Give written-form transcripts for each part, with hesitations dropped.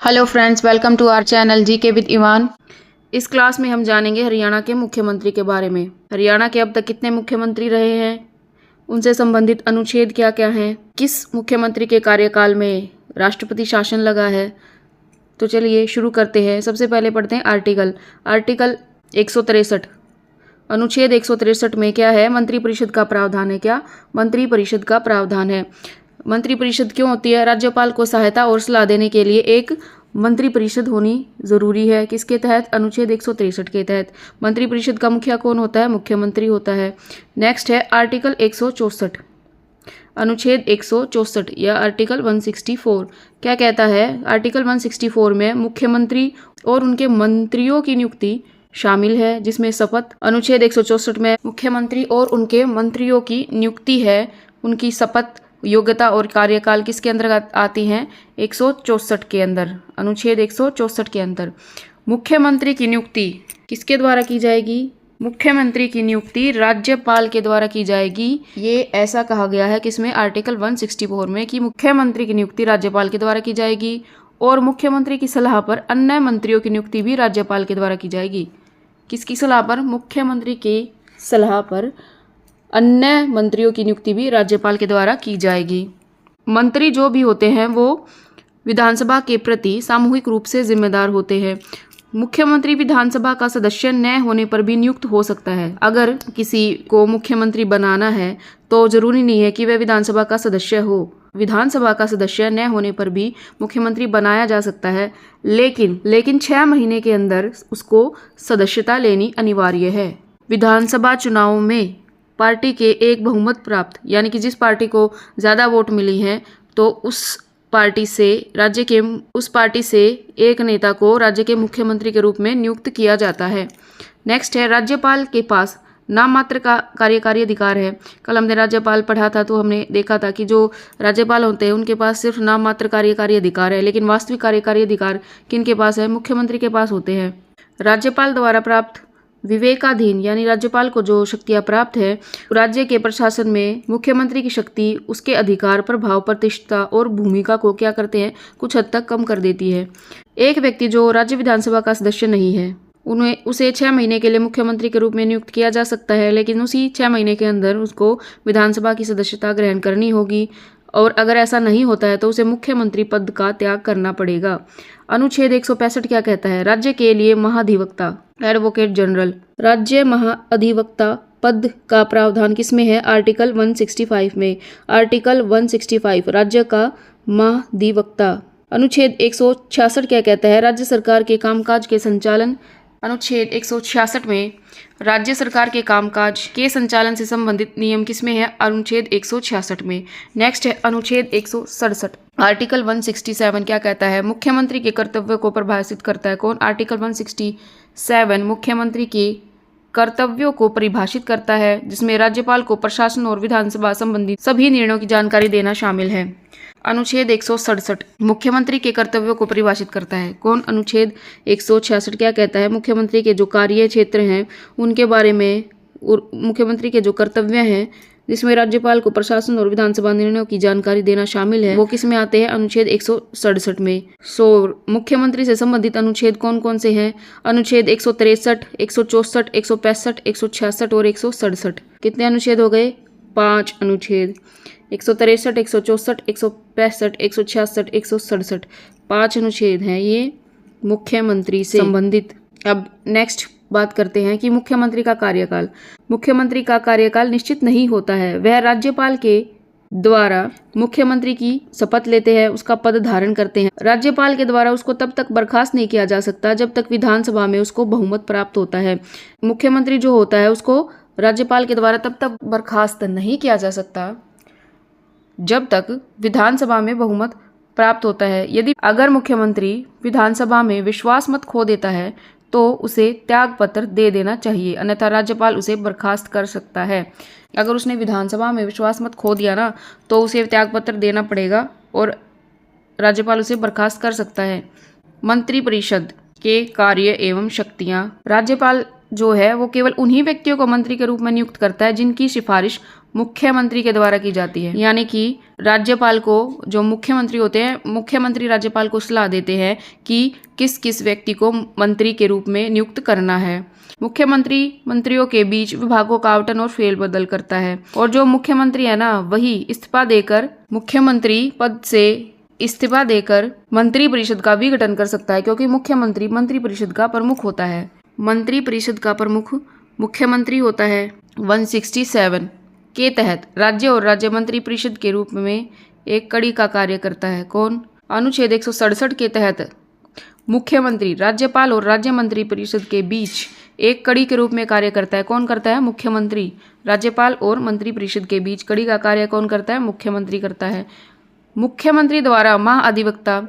Hello friends, welcome to our channel GK with Evan. इस class में हम जानेंगे हरियाणा के मुख्यमंत्री के बारे में। हरियाणा के अब तक कितने मुख्यमंत्री रहे हैं, उनसे संबंधित अनुच्छेद क्या क्या हैं, किस मुख्यमंत्री के कार्यकाल में राष्ट्रपति शासन लगा है। तो चलिए शुरू करते हैं। सबसे पहले पढ़ते हैं आर्टिकल 163। अनुच्छेद 163 में क्या है? मंत्रिपरिषद का प्रावधान है। क्या मंत्रिपरिषद का प्रावधान है? मंत्रिपरिषद क्यों होती है? राज्यपाल को सहायता और सलाह देने के लिए एक मंत्रिपरिषद होनी जरूरी है। किसके तहत? अनुच्छेद 163 के तहत। मंत्रिपरिषद का मुखिया कौन होता है? मुख्यमंत्री होता है। नेक्स्ट है आर्टिकल 164। अनुच्छेद 164 या आर्टिकल 164 क्या कहता है? आर्टिकल 164 में मुख्यमंत्री और उनके मंत्रियों की नियुक्ति शामिल है, जिसमें शपथ। अनुच्छेद 164 में मुख्यमंत्री और उनके मंत्रियों की नियुक्ति है, उनकी शपथ, योग्यता और कार्यकाल किसके अंदर आती हैं? 164 के अंदर। अनुच्छेद 164 के अंदर मुख्यमंत्री की नियुक्ति किसके द्वारा की जाएगी? मुख्यमंत्री की नियुक्ति राज्यपाल के द्वारा की जाएगी। ये ऐसा कहा गया है किसमें? आर्टिकल 164 में, कि मुख्यमंत्री की नियुक्ति राज्यपाल के द्वारा की जाएगी और मुख्यमंत्री की सलाह पर अन्य मंत्रियों की नियुक्ति भी राज्यपाल के द्वारा की जाएगी। किसकी सलाह पर? मुख्यमंत्री की सलाह पर अन्य मंत्रियों की नियुक्ति भी राज्यपाल के द्वारा की जाएगी। मंत्री जो भी होते हैं वो विधानसभा के प्रति सामूहिक रूप से जिम्मेदार होते हैं। मुख्यमंत्री विधानसभा का सदस्य न होने पर भी नियुक्त हो सकता है। अगर किसी को मुख्यमंत्री बनाना है तो जरूरी नहीं है कि वह विधानसभा का सदस्य हो। विधानसभा का सदस्य न होने पर भी मुख्यमंत्री बनाया जा सकता है, लेकिन 6 महीने के अंदर उसको सदस्यता लेनी अनिवार्य है। विधानसभा चुनाव में पार्टी के एक बहुमत प्राप्त, यानी कि जिस पार्टी को ज़्यादा वोट मिली है, तो उस पार्टी से एक नेता को राज्य के मुख्यमंत्री के रूप में नियुक्त किया जाता है। नेक्स्ट है राज्यपाल के पास नाम मात्र का कार्यकारी अधिकार है। कल हमने राज्यपाल पढ़ा था तो हमने देखा था कि जो राज्यपाल होते हैं उनके पास सिर्फ नाम मात्र कार्यकारी अधिकार है, लेकिन वास्तविक कार्यकारी अधिकार किनके पास है? मुख्यमंत्री के पास होते हैं। राज्यपाल द्वारा प्राप्त विवेकाधीन, यानी राज्यपाल को जो शक्तियां प्राप्त है, राज्य के प्रशासन में मुख्यमंत्री की शक्ति उसके अधिकार, प्रभाव, प्रतिष्ठा और भूमिका को क्या करते हैं? कुछ हद तक कम कर देती है। एक व्यक्ति जो राज्य विधानसभा का सदस्य नहीं है, उसे 6 महीने के लिए मुख्यमंत्री के रूप में नियुक्त किया जा सकता है, लेकिन उसी 6 महीने के अंदर उसको विधानसभा की सदस्यता ग्रहण करनी होगी, और अगर ऐसा नहीं होता है तो उसे मुख्यमंत्री पद का त्याग करना पड़ेगा। अनुच्छेद 165 क्या कहता है? राज्य के लिए महाधिवक्ता, एडवोकेट जनरल, राज्य महाधिवक्ता पद का प्रावधान किसमें है? आर्टिकल 165 में। आर्टिकल 165 राज्य का महाधिवक्ता। अनुच्छेद 166 क्या कहता है? राज्य सरकार के कामकाज के संचालन। अनुच्छेद 166 में राज्य सरकार के कामकाज के संचालन से संबंधित नियम किसमें है? अनुच्छेद 166 में। नेक्स्ट है अनुच्छेद 167। आर्टिकल 167 क्या कहता है? मुख्यमंत्री के कर्तव्य को परिभाषित करता है। कौन? आर्टिकल 167 मुख्यमंत्री के कर्तव्यों को परिभाषित करता है, जिसमें राज्यपाल को प्रशासन और विधानसभा संबंधी सभी निर्णयों की जानकारी देना शामिल है। अनुच्छेद 167 मुख्यमंत्री के कर्तव्यों को परिभाषित करता है। कौन? अनुच्छेद 166 क्या कहता है? मुख्यमंत्री के जो कार्य क्षेत्र हैं उनके बारे में, मुख्यमंत्री के जो कर्तव्य हैं जिसमें राज्यपाल को प्रशासन और विधानसभा निर्णयों की जानकारी देना शामिल है, वो किस में आते हैं? अनुच्छेद 167 में। मुख्यमंत्री से संबंधित अनुच्छेद कौन कौन से हैं? अनुच्छेद 163, 164, 165, 166 और 167। कितने अनुच्छेद हो गए? 5 अनुच्छेद। 163, 164, 165, 166, 167, 5 अनुच्छेद हैं ये मुख्यमंत्री से संबंधित। अब नेक्स्ट बात करते हैं कि मुख्यमंत्री का कार्यकाल। मुख्यमंत्री का कार्यकाल निश्चित नहीं होता है। वह राज्यपाल के द्वारा मुख्यमंत्री की शपथ लेते हैं, उसका पद धारण करते हैं। राज्यपाल के द्वारा उसको तब तक बर्खास्त नहीं किया जा सकता जब तक विधानसभा में उसको बहुमत प्राप्त होता है। मुख्यमंत्री जो होता है उसको राज्यपाल के द्वारा तब तक बर्खास्त नहीं किया जा सकता जब तक विधानसभा में बहुमत प्राप्त होता है। यदि अगर मुख्यमंत्री विधानसभा में विश्वास मत खो देता है तो उसे त्याग पत्र दे देना चाहिए, अन्यथा राज्यपाल उसे बर्खास्त कर सकता है। अगर उसने विधानसभा में विश्वास मत खो दिया ना, तो उसे त्याग पत्र देना पड़ेगा और राज्यपाल उसे बर्खास्त कर सकता है। मंत्रिपरिषद के कार्य एवं शक्तियां। राज्यपाल जो है वो केवल उन्हीं व्यक्तियों को मंत्री के रूप में नियुक्त करता है जिनकी सिफारिश मुख्यमंत्री के द्वारा की जाती है। यानी कि राज्यपाल को, जो मुख्यमंत्री होते हैं, मुख्यमंत्री राज्यपाल को सलाह देते हैं कि किस किस व्यक्ति को मंत्री के रूप में नियुक्त करना है। मुख्यमंत्री मंत्रियों के बीच विभागों का आवंटन और फेरबदल करता है। और जो मुख्यमंत्री है ना, वही इस्तीफा देकर, मुख्यमंत्री पद से इस्तीफा देकर मंत्री परिषद का भी गठन कर सकता है, क्योंकि मुख्यमंत्री मंत्री परिषद का प्रमुख होता है। मंत्री परिषद का प्रमुख मुख्यमंत्री होता है। 167 के तहत राज्य और राज्य मंत्री परिषद के रूप में एक कड़ी का कार्य करता है। कौन? अनुच्छेद 167 के तहत मुख्यमंत्री राज्यपाल और राज्य मंत्री परिषद के बीच एक कड़ी के रूप में कार्य करता है। कौन करता है? मुख्यमंत्री। राज्यपाल और मंत्री परिषद के बीच कड़ी का कार्य कौन करता है? मुख्यमंत्री करता है। मुख्यमंत्री द्वारा महाधिवक्ता,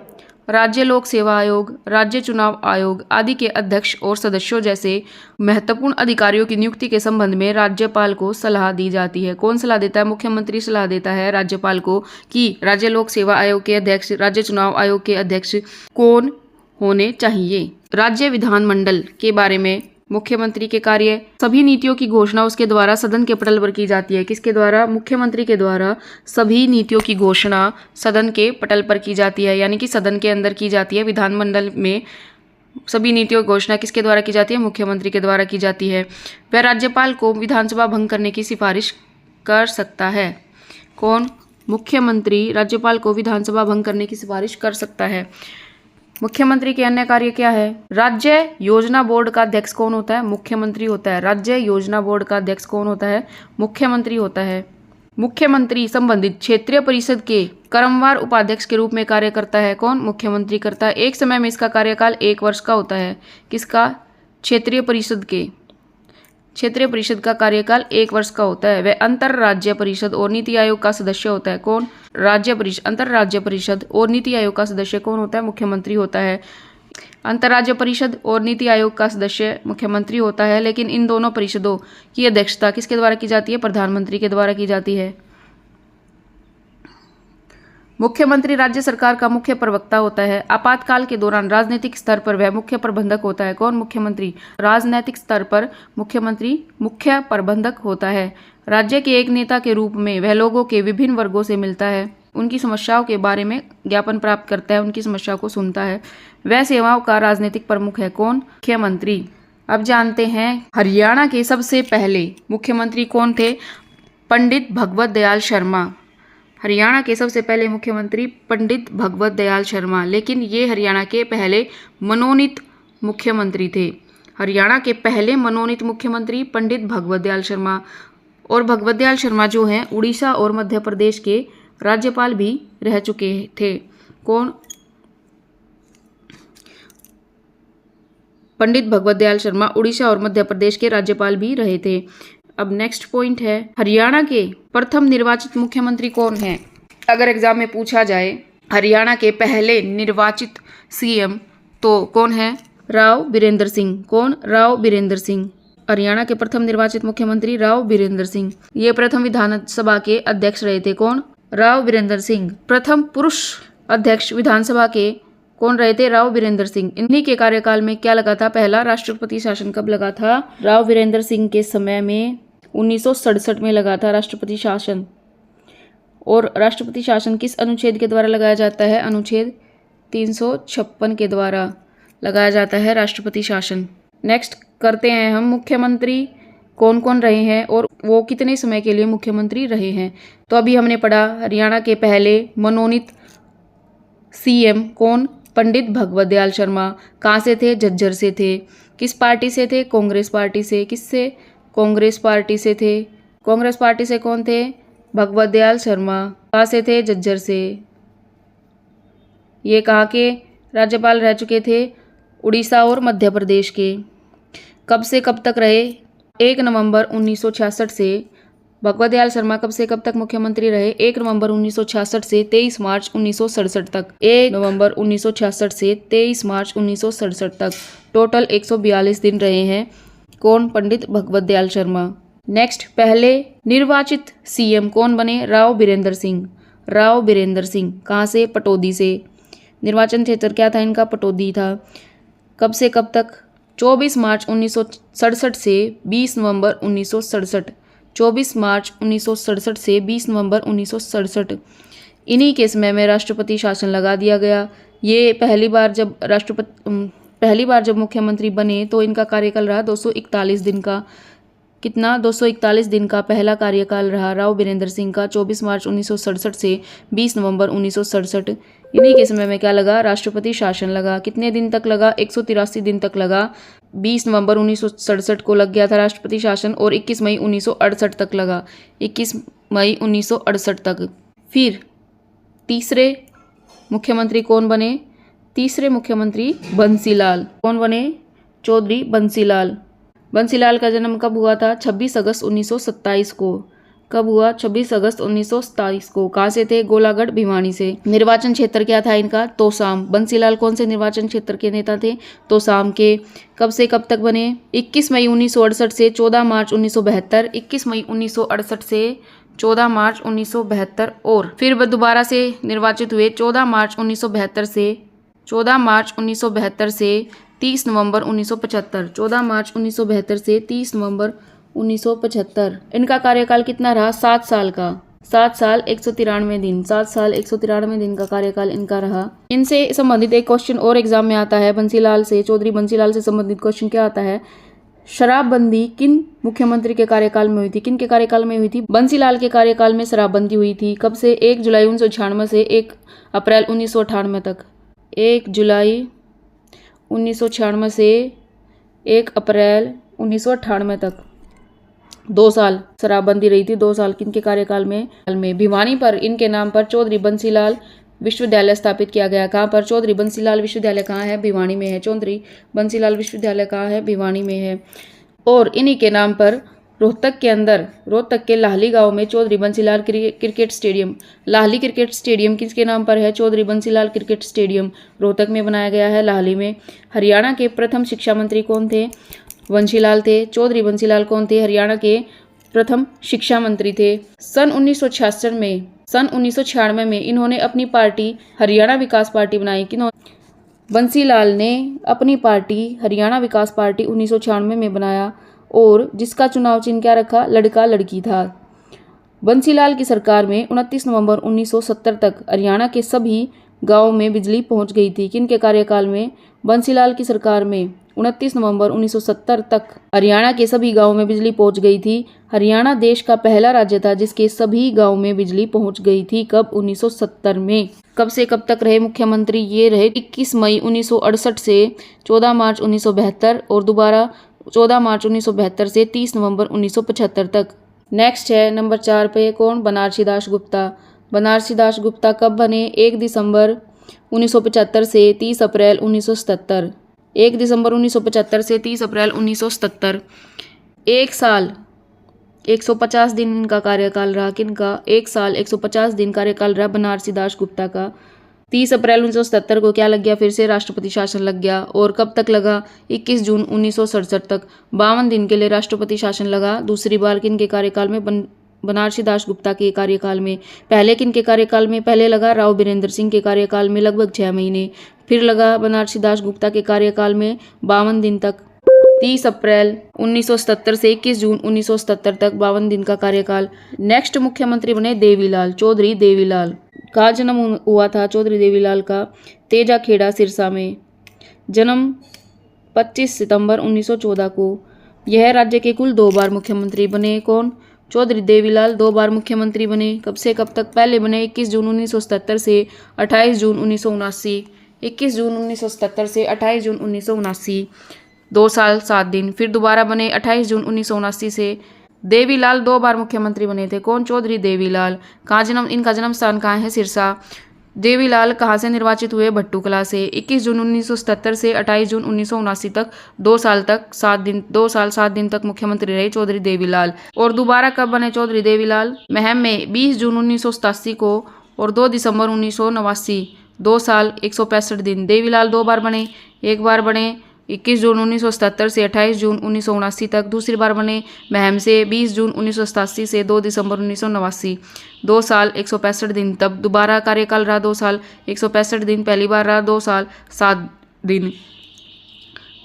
राज्य लोक सेवा आयोग, राज्य चुनाव आयोग आदि के अध्यक्ष और सदस्यों जैसे महत्वपूर्ण अधिकारियों की नियुक्ति के संबंध में राज्यपाल को सलाह दी जाती है। कौन सलाह देता है? मुख्यमंत्री सलाह देता है राज्यपाल को कि राज्य लोक सेवा आयोग के अध्यक्ष, राज्य चुनाव आयोग के अध्यक्ष कौन होने चाहिए। राज्य विधानमंडल के बारे में मुख्यमंत्री के कार्य, सभी नीतियों की घोषणा उसके द्वारा सदन के पटल पर की जाती है। किसके द्वारा? मुख्यमंत्री के द्वारा सभी नीतियों की घोषणा सदन के पटल पर की जाती है, यानी कि सदन के अंदर की जाती है। विधानमंडल में सभी नीतियों की घोषणा किसके द्वारा की जाती है? मुख्यमंत्री के द्वारा की जाती है। वह राज्यपाल को विधानसभा भंग करने की सिफारिश कर सकता है। कौन? मुख्यमंत्री राज्यपाल को विधानसभा भंग करने की सिफारिश कर सकता है। मुख्यमंत्री के अन्य कार्य क्या है? राज्य योजना बोर्ड का अध्यक्ष कौन होता है? मुख्यमंत्री होता है। राज्य योजना बोर्ड का अध्यक्ष कौन होता है? मुख्यमंत्री होता है। मुख्यमंत्री संबंधित क्षेत्रीय परिषद के क्रमवार उपाध्यक्ष के रूप में कार्य करता है। कौन? मुख्यमंत्री करता है। एक समय में इसका कार्यकाल 1 वर्ष का होता है। किसका? क्षेत्रीय परिषद के। क्षेत्रीय परिषद का कार्यकाल 1 वर्ष का होता है। वह अंतर राज्य परिषद और नीति आयोग का सदस्य होता है। कौन? राज्य परिषद, अंतर राज्य परिषद और नीति आयोग का सदस्य कौन होता है? मुख्यमंत्री होता है। अंतर्राज्य परिषद और नीति आयोग का सदस्य मुख्यमंत्री होता है, लेकिन इन दोनों परिषदों की अध्यक्षता किसके द्वारा की जाती है? प्रधानमंत्री के द्वारा की जाती है। मुख्यमंत्री राज्य सरकार का मुख्य प्रवक्ता होता है। आपातकाल के दौरान राजनीतिक स्तर पर वह मुख्य प्रबंधक होता है। कौन? मुख्यमंत्री। राजनीतिक स्तर पर मुख्यमंत्री मुख्य प्रबंधक होता है। राज्य के एक नेता के रूप में वह लोगों के विभिन्न वर्गों से मिलता है, उनकी समस्याओं के बारे में ज्ञापन प्राप्त करता है, उनकी समस्याओं को सुनता है। वह सेवाओं का राजनीतिक प्रमुख है। कौन? मुख्यमंत्री। अब जानते हैं हरियाणा के सबसे पहले मुख्यमंत्री कौन थे? पंडित भगवत दयाल शर्मा। हरियाणा के सबसे पहले मुख्यमंत्री पंडित भगवत दयाल शर्मा, लेकिन ये हरियाणा के पहले मनोनीत मुख्यमंत्री थे। हरियाणा के पहले मनोनीत मुख्यमंत्री पंडित भगवत दयाल शर्मा। और भगवत दयाल शर्मा जो हैं उड़ीसा और मध्य प्रदेश के राज्यपाल भी रह चुके थे। कौन? पंडित भगवत दयाल शर्मा उड़ीसा और मध्य प्रदेश के राज्यपाल भी रहे थे। अब नेक्स्ट पॉइंट है, हरियाणा के प्रथम निर्वाचित मुख्यमंत्री कौन है? अगर एग्जाम में पूछा जाए हरियाणा के पहले निर्वाचित सीएम तो कौन है? राव बीरेंद्र सिंह। कौन? राव बीरेंद्र सिंह। हरियाणा के प्रथम निर्वाचित मुख्यमंत्री राव बीरेंद्र सिंह। ये प्रथम विधानसभा के अध्यक्ष रहे थे। कौन? राव बीरेंद्र सिंह। प्रथम पुरुष अध्यक्ष विधानसभा के कौन रहे थे? राव बीरेंद्र सिंह। इन्हीं के कार्यकाल में क्या लगा था? पहला राष्ट्रपति शासन कब लगा था? राव बीरेंद्र सिंह के समय में 1967 में लगा था राष्ट्रपति शासन। और राष्ट्रपति शासन किस अनुच्छेद के द्वारा लगाया जाता है? अनुच्छेद 356 के द्वारा लगाया जाता है राष्ट्रपति शासन। नेक्स्ट करते हैं हम मुख्यमंत्री कौन कौन रहे हैं और वो कितने समय के लिए मुख्यमंत्री रहे हैं। तो अभी हमने पढ़ा हरियाणा के पहले मनोनीत सीएम कौन? पंडित भगवत दयाल शर्मा। कहाँ से थे? झज्जर से थे। किस पार्टी से थे? कांग्रेस पार्टी से। किससे? कांग्रेस पार्टी से थे। कांग्रेस पार्टी से कौन थे? भगवत दयाल शर्मा। कहाँ से थे? झज्जर से। ये कहाँ के राज्यपाल रह चुके थे? उड़ीसा और मध्य प्रदेश के। कब से कब तक रहे? 1 नवंबर 1966 से। भगवत दयाल शर्मा कब से कब तक मुख्यमंत्री रहे? 1 नवंबर 1966 से 23 मार्च 1967 तक। 1 नवंबर 1966 से 23 मार्च 1967 तक टोटल 142 दिन रहे हैं। कौन? पंडित भगवत दयाल शर्मा। नेक्स्ट, पहले निर्वाचित सीएम कौन बने? राव बीरेंद्र सिंह। राव बीरेंद्र सिंह कहाँ से? पटौदी से। निर्वाचन क्षेत्र क्या था इनका? पटौदी था। कब से कब तक? 24 मार्च 1967 से 20 नवंबर 1967 24 मार्च 1967 से 20 नवंबर 1967। इन्हीं के समय में राष्ट्रपति शासन लगा दिया गया। ये पहली बार जब मुख्यमंत्री बने तो इनका कार्यकाल रहा 241 दिन का। कितना? 241 दिन का पहला कार्यकाल रहा राव बीरेंद्र सिंह का, 24 मार्च 1967 से 20 नवंबर 1967। इन्हीं के समय में क्या लगा? राष्ट्रपति शासन लगा। कितने दिन तक लगा? 183 दिन तक लगा। 20 नवंबर 1967 को लग गया था राष्ट्रपति शासन और 21 मई 1968 तक लगा। 21 मई 1968 तक। फिर तीसरे मुख्यमंत्री कौन बने? तीसरे मुख्यमंत्री बंसीलाल। कौन बने? चौधरी बंसीलाल। बंसीलाल का जन्म कब हुआ था? 26 अगस्त 1927 को। कब हुआ? 26 अगस्त 1927 को। कहाँ से थे? गोलागढ़ भिवानी से। निर्वाचन क्षेत्र क्या था इनका? तोसाम। बंसीलाल कौन से निर्वाचन क्षेत्र के नेता थे? तोसाम के। कब से कब तक बने? 21 मई 1968 से 14 मार्च 1972। 21 मई 1968 से 14 मार्च 1972 और फिर वह दोबारा से निर्वाचित हुए 14 मार्च 1972 से 30 नवंबर 1975। 14 मार्च 1972 से 30 नवंबर 1975। इनका कार्यकाल कितना रहा? 7 साल का। 7 साल 193 दिन। 7 साल 193 दिन का कार्यकाल इनका रहा। इनसे संबंधित एक क्वेश्चन और एग्जाम में आता है। बंसीलाल से, चौधरी बंसीलाल से संबंधित क्वेश्चन क्या आता है? शराबबंदी किन मुख्यमंत्री के कार्यकाल में हुई थी? किन के कार्यकाल में हुई थी? बंसीलाल के कार्यकाल में शराबबंदी हुई थी। कब से? 1 जुलाई 1996 से 1 अप्रैल 1998 तक। 1 जुलाई 1996 से 1 अप्रैल 1998 तक 2 साल शराबबंदी रही थी। 2 साल किनके कार्यकाल में? भिवानी पर इनके नाम पर चौधरी बंसीलाल विश्वविद्यालय स्थापित किया गया। कहाँ पर? चौधरी बंसीलाल विश्वविद्यालय कहाँ है? भिवानी में है। चौधरी बंसीलाल विश्वविद्यालय कहाँ है? भिवानी में है। और इन्हीं के नाम पर रोहतक के लाहली गांव में Chaudhary Bansilal cricket stadium. Lahli cricket stadium किसके नाम पर है? चौधरी बंसीलाल क्रिकेट स्टेडियम रोहतक में बनाया गया है, लाहली में। हरियाणा के प्रथम शिक्षा मंत्री कौन थे? बंसीलाल थे। चौधरी बंसीलाल कौन थे? हरियाणा के प्रथम शिक्षा मंत्री थे। सन 1996 में इन्होंने अपनी पार्टी हरियाणा विकास पार्टी बनाई। बंसीलाल ने अपनी पार्टी हरियाणा विकास पार्टी 1996 में बनाया और जिसका चुनाव चिन्ह क्या रखा? लड़का लड़की था। बंसीलाल की सरकार में 29 नवंबर 1970 तक हरियाणा के सभी गांवों में बिजली पहुंच गई थी। किनके कार्यकाल में? बंसीलाल की सरकार में 29 नवंबर 1970 तक हरियाणा के सभी गांवों में बिजली पहुंच गई थी। हरियाणा देश का पहला राज्य था जिसके सभी गांवों में बिजली पहुंच गई थी। कब? 1970 में। कब से कब तक रहे मुख्यमंत्री? ये रहे 21 मई 1968 से 14 मार्च 1972 और दोबारा 14 मार्च 1972 से 30 नवंबर 1975 तक। नेक्स्ट है नंबर 4 पे कौन? बनारसी दास गुप्ता। बनारसी दास गुप्ता कब बने? 1 दिसंबर 1975 से 30 अप्रैल 1977। 1 दिसंबर 1975 से 30 अप्रैल 1977। 1 साल 150 दिन इनका कार्यकाल रहा। किनका? 1 साल 150 दिन कार्यकाल रहा बनारसी दास गुप्ता का। 30 अप्रैल 1977 को क्या लग गया? फिर से राष्ट्रपति शासन लग गया। और कब तक लगा? 21 जून 1967 तक। 52 दिन के लिए राष्ट्रपति शासन लगा। दूसरी बार किनके कार्यकाल में? बनारसी दास गुप्ता के कार्यकाल में। पहले किनके कार्यकाल में? पहले लगा राव बीरेंद्र सिंह के कार्यकाल में लगभग 6 महीने। फिर लगा बनारसी दास गुप्ता के कार्यकाल में 52 दिन तक। 30 अप्रैल 1977 से 21 जून 1977 तक 52 दिन का कार्यकाल। नेक्स्ट मुख्यमंत्री बने देवीलाल, चौधरी देवीलाल। का जन्म हुआ था चौधरी देवीलाल का? तेजाखेड़ा सिरसा में। जन्म 25 सितंबर 1914 को। यह राज्य के कुल 2 बार मुख्यमंत्री बने। कौन? चौधरी देवीलाल 2 बार मुख्यमंत्री बने। कब से कब तक? पहले बने 21 जून 1977 से 28 जून 1979। 21 जून 1977 से 28 जून 1979, 2 साल 7 दिन। फिर दोबारा बने 28 जून 1979 से। देवीलाल 2 बार मुख्यमंत्री बने थे। कौन? चौधरी देवीलाल। इनका जन्म स्थान कहाँ है? सिरसा। देवीलाल कहाँ से निर्वाचित हुए? भट्टूकला से। 21 जून 1977 से 28 जून 1979 तक 2 साल 7 दिन तक मुख्यमंत्री रहे चौधरी देवीलाल। और दोबारा कब बने चौधरी देवीलाल? महम में 20 जून 1987 को और 2 दिसंबर 1989, 2 साल 165 दिन। देवीलाल 2 बार बने। एक बार बने 21 जून 1977 से 28 जून 1979 तक। दूसरी बार बने महम से 20 जून 1987 से 2 दिसंबर 1989, 2 साल 165 दिन। तब दोबारा कार्यकाल रहा 2 साल 165 दिन। पहली बार रहा 2 साल 7 दिन।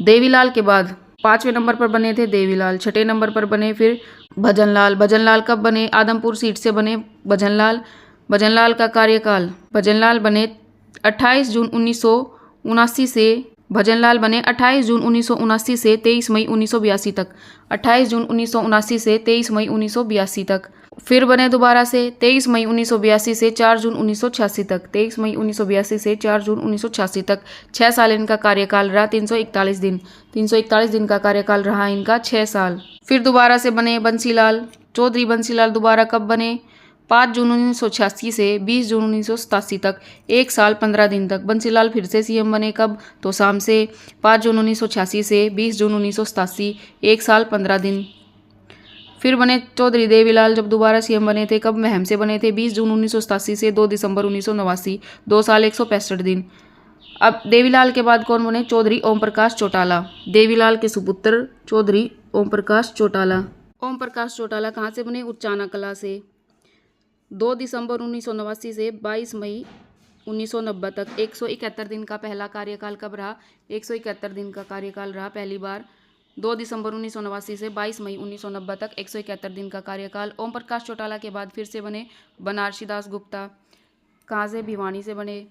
देवीलाल के बाद 5वें नंबर पर बने थे देवीलाल। 6ठे नंबर पर बने फिर भजनलाल। भजनलाल कब बने? आदमपुर सीट से बने भजनलाल। भजनलाल का कार्यकाल, भजनलाल बने 28 जून 1979 से, भजनलाल बने 28 जून 1979 से 23 मई 1982 तक। 28 जून 1979 से 23 मई 1982 तक। फिर बने दोबारा से 23 मई 1982 से 4 जून 1986 तक। 23 मई 1982 से 4 जून 1986 तक। 6 साल इनका कार्यकाल रहा, 341 दिन। 341 दिन का कार्यकाल रहा इनका, 6 साल। फिर दोबारा से बने बंसीलाल, चौधरी बंसीलाल। दोबारा कब बने? 5 जून 1986 से 20 जून 1987 तक, 1 साल 15 दिन तक। बंसीलाल फिर से सीएम बने कब? तो शाम से 5 जून 1986 से 20 जून 1987, 1 साल 15 दिन। फिर बने चौधरी देवीलाल, जब दोबारा सीएम बने थे कब? महम से बने थे 20 जून 1987 से 2 दिसंबर 1989, 2 साल 165 दिन। अब देवीलाल के बाद कौन बने? चौधरी ओम प्रकाश चौटाला। देवीलाल के सुपुत्र चौधरी ओम प्रकाश चौटाला। ओम प्रकाश चौटाला कहाँ से बने? उच्चाना कला से। 2 दिसंबर 1989 से 22 मई 1990 तक, 171 दिन का पहला कार्यकाल कब रहा? 171 दिन का कार्यकाल रहा पहली बार। 2 दिसंबर 1989 से 22 मई 1990 तक, 171 दिन का कार्यकाल। ओम प्रकाश चौटाला के बाद फिर से बने बनारसी दास गुप्ता। कहाँ से? भिवानी से बने।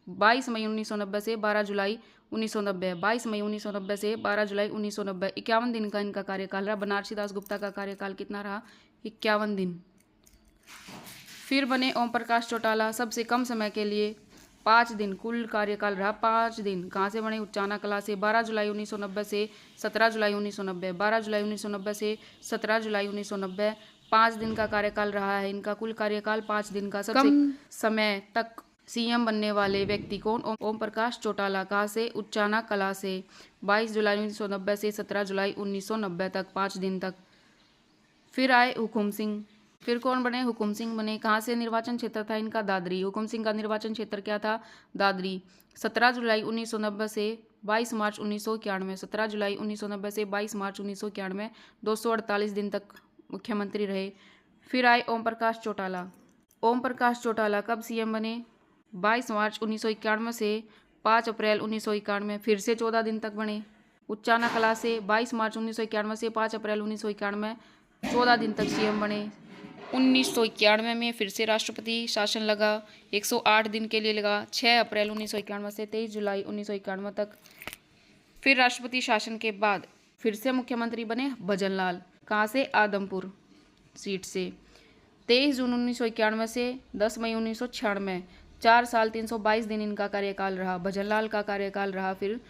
22 मई 1990 से 12 जुलाई 1990। 22 मई 1990 से 12 जुलाई 1990, 51 दिन का इनका कार्यकाल रहा। बनारसी दास गुप्ता का कार्यकाल कितना रहा? 51 दिन। फिर बने ओम प्रकाश चौटाला, सबसे कम समय के लिए 5 दिन कुल कार्यकाल रहा, 5 दिन। कहाँ से बने? उच्चाना कला से। 12 जुलाई 1990 से 17 जुलाई 1990। 12 जुलाई 1990 से 17 जुलाई 1990, 5 दिन का कार्यकाल रहा है इनका। कुल कार्यकाल 5 दिन का। सबसे कम समय तक सीएम बनने वाले व्यक्ति कौन? ओम प्रकाश चौटाला। कहाँ से? उच्चाना कला से। 22 जुलाई 1990 से 17 जुलाई 1990 तक, 5 दिन तक। फिर आए हुकुम सिंह। फिर कौन बने? हुकुम सिंह बने। कहाँ से निर्वाचन क्षेत्र था इनका? दादरी। हुकुम सिंह का निर्वाचन क्षेत्र क्या था? दादरी। 17 जुलाई 1990 से 22 मार्च 1991। 17 जुलाई 1990 से 22 मार्च 1991, 248 दिन तक मुख्यमंत्री रहे। फिर आए ओम प्रकाश चौटाला। ओम प्रकाश चौटाला कब सीएम बने? 22 मार्च 1991 से 5 अप्रैल 1991, फिर से 14 दिन तक बने। उच्चाना कला से 22 मार्च 1991 से 5 अप्रैल 1991, 14 दिन तक सीएम बने। 1991 में फिर से राष्ट्रपति शासन लगा, 108 दिन के लिए लगा, 6 अप्रैल 1991 से 23 जुलाई 1991 तक। फिर राष्ट्रपति शासन के बाद फिर से मुख्यमंत्री बने भजनलाल। कहाँ से? आदमपुर सीट से। 23 जून 1991 से 10 मई 1996, 4 साल 322 दिन इनका कार्यकाल रहा। भजनलाल का कार्यकाल रहा फिर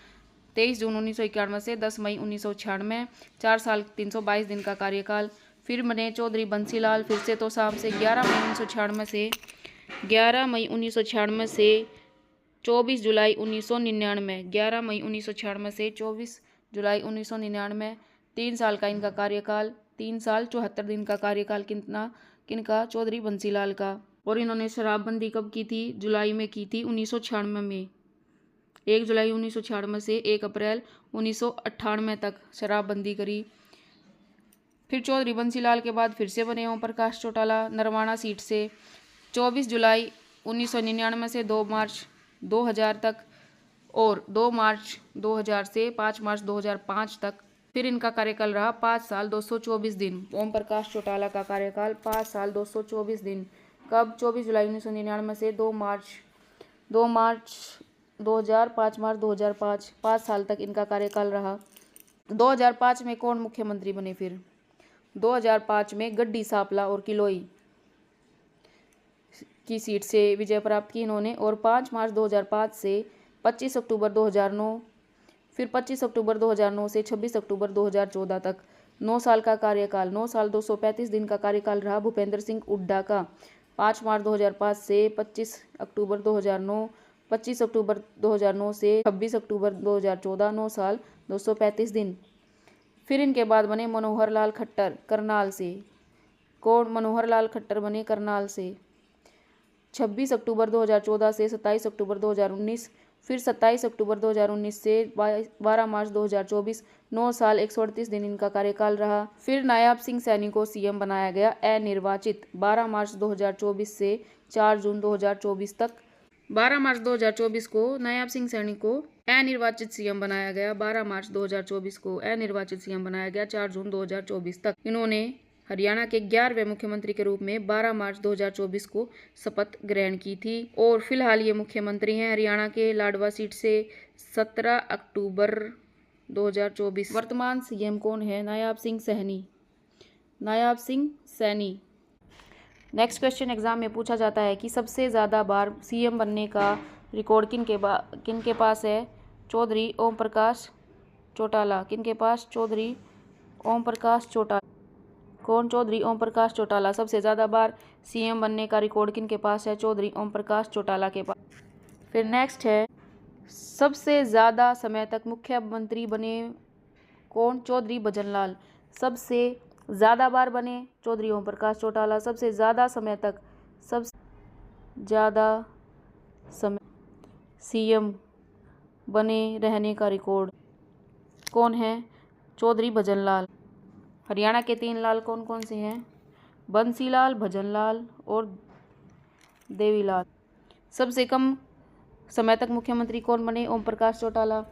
23 जून 1991 से 10 मई 1996, 4 साल 322 दिन का कार्यकाल। फिर बने चौधरी बंसीलाल, फिर से तो शाम से 11 मई 1996 से 24 जुलाई 1999, 11 मई 1996 से 24 जुलाई 1999, 3 साल का इनका कार्यकाल। 3 साल 74 दिन का कार्यकाल किनका? चौधरी बंसीलाल का। और इन्होंने शराबबंदी कब की थी? जुलाई में की थी 1996 में। 1 जुलाई 1996 से 1 अप्रैल 1998 तक शराबबंदी करी। फिर चौधरी बंसीलाल के बाद फिर से बने ओम प्रकाश चौटाला नरवाना सीट से। 24 जुलाई 1999 से 2 मार्च 2000 तक, और 2 मार्च 2000 से 5 मार्च 2005 तक। फिर इनका कार्यकाल रहा 5 साल 224 दिन। ओम प्रकाश चौटाला का कार्यकाल 5 साल 224 दिन। कब? 24 जुलाई 1999 से 2 मार्च 2000, 5 मार्च 2005, 5 साल तक इनका कार्यकाल रहा। 2005 में कौन मुख्यमंत्री बने? फिर 2005 में गड्डी सांपला और किलोई की सीट से विजय प्राप्त की इन्होंने। और 5 मार्च 2005 से 25 अक्टूबर 2009, फिर 25 अक्टूबर 2009 से 26 अक्टूबर 2014 तक, 9 साल का कार्यकाल। 9 साल 235 दिन का कार्यकाल रहा भूपेंद्र सिंह हुड्डा का। 5 मार्च 2005 से 25 अक्टूबर 2009, 25 अक्टूबर 2009 से 26 अक्टूबर 2014, 9 साल 235 दिन। फिर इनके बाद बने मनोहर लाल खट्टर करनाल से। कौन? मनोहर लाल खट्टर बने करनाल से। 26 अक्टूबर 2014 से 27 अक्टूबर 2019, फिर 27 अक्टूबर 2019 से 12 मार्च 2024, 9 साल 138 दिन इनका कार्यकाल रहा। फिर नायाब सिंह सैनी को सीएम बनाया गया अनिर्वाचित, 12 मार्च 2024 से 4 जून 2024 तक। 12 मार्च 2024 को नायब सिंह सैनी को अनिर्वाचित सीएम बनाया गया। 12 मार्च 2024 को अनिर्वाचित सीएम बनाया गया। 4 जून 2024 तक इन्होंने हरियाणा के 11वें मुख्यमंत्री के रूप में 12 मार्च 2024 को शपथ ग्रहण की थी और फिलहाल ये मुख्यमंत्री हैं हरियाणा के लाडवा सीट से 17 अक्टूबर 2024। वर्तमान सीएम कौन है? Nayab Singh Saini. Nayab Singh Saini. Next question exam में पूछा जाता है कि सबसे ज़्यादा बार सीएम बनने का रिकॉर्ड किन के पास है? चौधरी ओम प्रकाश चौटाला। किन के पास? चौधरी ओम प्रकाश चौटाला। कौन? चौधरी ओम प्रकाश चौटाला। सबसे ज़्यादा बार सीएम बनने का रिकॉर्ड किन के पास है? चौधरी ओम प्रकाश चौटाला के पास। फिर नेक्स्ट है सबसे ज़्यादा समय तक मुख्यमंत्री बने कौन? चौधरी भजनलाल। सबसे ज़्यादा बार बने चौधरी ओम प्रकाश चौटाला। सबसे ज़्यादा समय तक सीएम बने रहने का रिकॉर्ड कौन है? चौधरी भजनलाल। हरियाणा के 3 लाल कौन कौन से हैं? बंसीलाल, भजनलाल और देवीलाल। सबसे कम समय तक मुख्यमंत्री कौन बने? ओम प्रकाश चौटाला।